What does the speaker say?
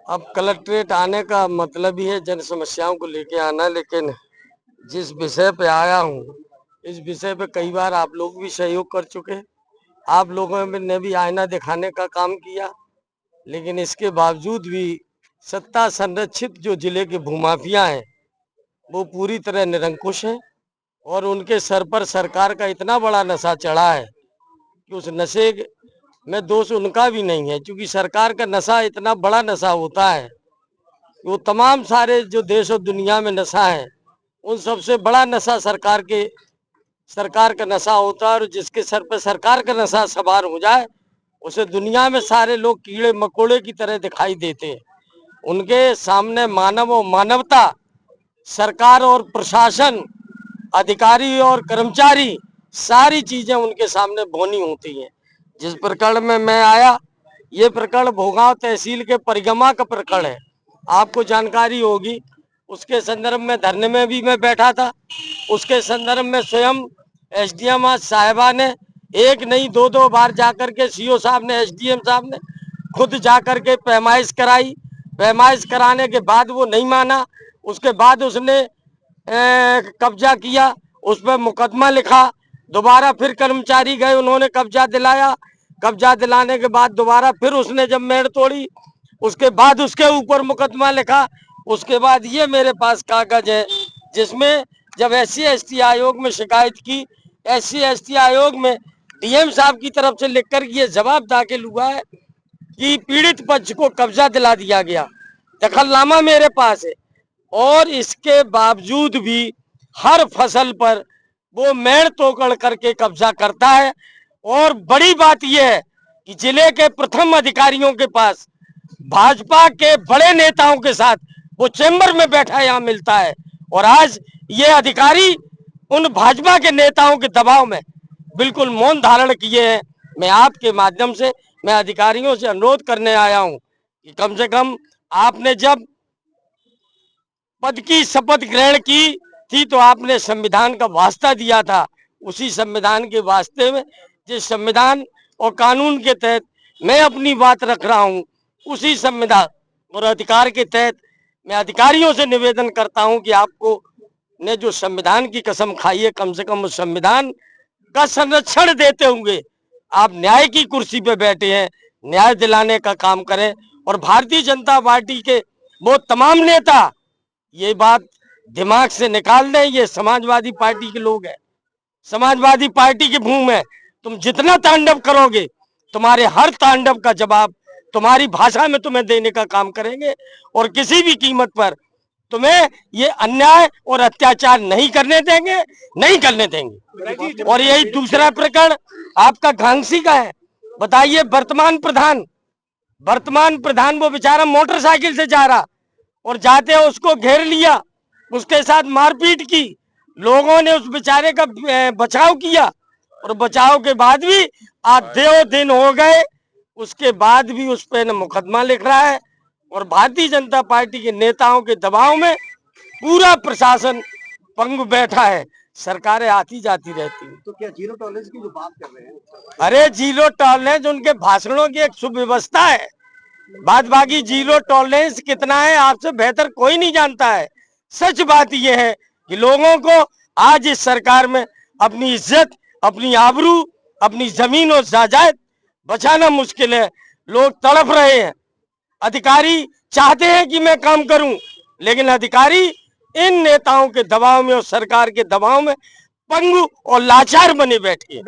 अब कलेक्ट्रेट आने का मतलब ही है जन समस्याओं को लेके आना, लेकिन जिस विषय पे आया हूँ इस विषय पे कई बार आप लोग भी सहयोग कर चुके। आप लोगों ने भी आईना दिखाने का काम किया, लेकिन इसके बावजूद भी सत्ता संरक्षित जो जिले के भूमाफिया हैं वो पूरी तरह निरंकुश हैं और उनके सर पर सरकार का इतना बड़ा नशा चढ़ा है कि उस नशे में दोष उनका भी नहीं है, क्योंकि सरकार का नशा इतना बड़ा नशा होता है कि वो तमाम सारे जो देश और दुनिया में नशा है उन सबसे बड़ा नशा सरकार का नशा होता है। और जिसके सर पे सरकार का नशा सवार हो जाए उसे दुनिया में सारे लोग कीड़े मकोड़े की तरह दिखाई देते हैं। उनके सामने मानव और मानवता, सरकार और प्रशासन, अधिकारी और कर्मचारी, सारी चीजें उनके सामने भोनी होती हैं। जिस प्रकरण में मैं आया, ये प्रकरण भोगांव तहसील के परिगमा का प्रकरण है। आपको जानकारी होगी, उसके संदर्भ में धरने में भी मैं बैठा था। उसके संदर्भ में स्वयं एसडीएम साहिबा ने एक नहीं दो बार जाकर के सीओ साहब ने, एसडीएम साहब ने खुद जाकर के पैमाइश कराई। पैमाइश कराने के बाद वो नहीं माना। उसके बाद उसने कब्जा किया, उस पर मुकदमा लिखा। दोबारा फिर कर्मचारी गए, उन्होंने कब्जा दिलाया। कब्जा दिलाने के बाद दोबारा फिर उसने जब मेड़ तोड़ी, उसके बाद उसके ऊपर मुकदमा लिखा। उसके बाद ये मेरे पास कागज है जिसमें जब SC ST आयोग में शिकायत की, SC ST आयोग में DM साहब की तरफ से लिखकर ये जवाब दाखिल हुआ है कि पीड़ित पक्ष को कब्जा दिला दिया गया। दखलनामा मेरे पास है। और इसके बावजूद भी हर फसल पर वो मेड़ तोड़ करके कब्जा करता है। और बड़ी बात यह है कि जिले के प्रथम अधिकारियों के पास भाजपा के बड़े नेताओं के साथ वो चैम्बर में बैठा यहाँ मिलता है। और आज ये अधिकारी उन भाजपा के नेताओं के दबाव में बिल्कुल मौन धारण किए हैं। मैं आपके माध्यम से मैं अधिकारियों से अनुरोध करने आया हूं कि कम से कम आपने जब पद की शपथ ग्रहण की थी तो आपने संविधान का वास्ता दिया था। उसी संविधान के वास्ते में, जिस संविधान और कानून के तहत मैं अपनी बात रख रहा हूं, उसी संविधान और अधिकार के तहत मैं अधिकारियों से निवेदन करता हूं कि आपको ने जो संविधान की कसम खाई है, कम से कम उस संविधान का संरक्षण देते हुए आप न्याय की कुर्सी पे बैठे हैं, न्याय दिलाने का काम करें। और भारतीय जनता पार्टी के वो तमाम नेता ये बात दिमाग से निकाल दें, ये समाजवादी पार्टी के लोग हैं, समाजवादी पार्टी की भूमि है। तुम जितना तांडव करोगे, तुम्हारे हर तांडव का जवाब तुम्हारी भाषा में तुम्हें देने का काम करेंगे। और किसी भी कीमत पर तुम्हें ये अन्याय और अत्याचार नहीं करने देंगे, नहीं करने देंगे। और यही दूसरा प्रकरण आपका घांगसी का है। बताइए, वर्तमान प्रधान वो बेचारा मोटरसाइकिल से जा रहा और जाते उसको घेर लिया, उसके साथ मारपीट की। लोगों ने उस बेचारे का बचाव किया और बचाव के बाद भी आधे दिन हो गए, उसके बाद भी उस पर मुकदमा लिख रहा है। और भारतीय जनता पार्टी के नेताओं के दबाव में पूरा प्रशासन पंगु बैठा है। सरकारें आती जाती रहती हैं। तो क्या जीरो टॉलरेंस की जो बात कर रहे हैं? अरे जीरो टॉलरेंस उनके भाषणों की एक सुव्यवस्था है। बाकी जीरो टॉलरेंस कितना है आपसे बेहतर कोई नहीं जानता है। सच बात यह है कि लोगों को आज इस सरकार में अपनी इज्जत, अपनी आबरू, अपनी जमीन और जायदाद बचाना मुश्किल है। लोग तड़प रहे हैं। अधिकारी चाहते हैं कि मैं काम करूं, लेकिन अधिकारी इन नेताओं के दबाव में और सरकार के दबाव में पंगु और लाचार बने बैठे हैं।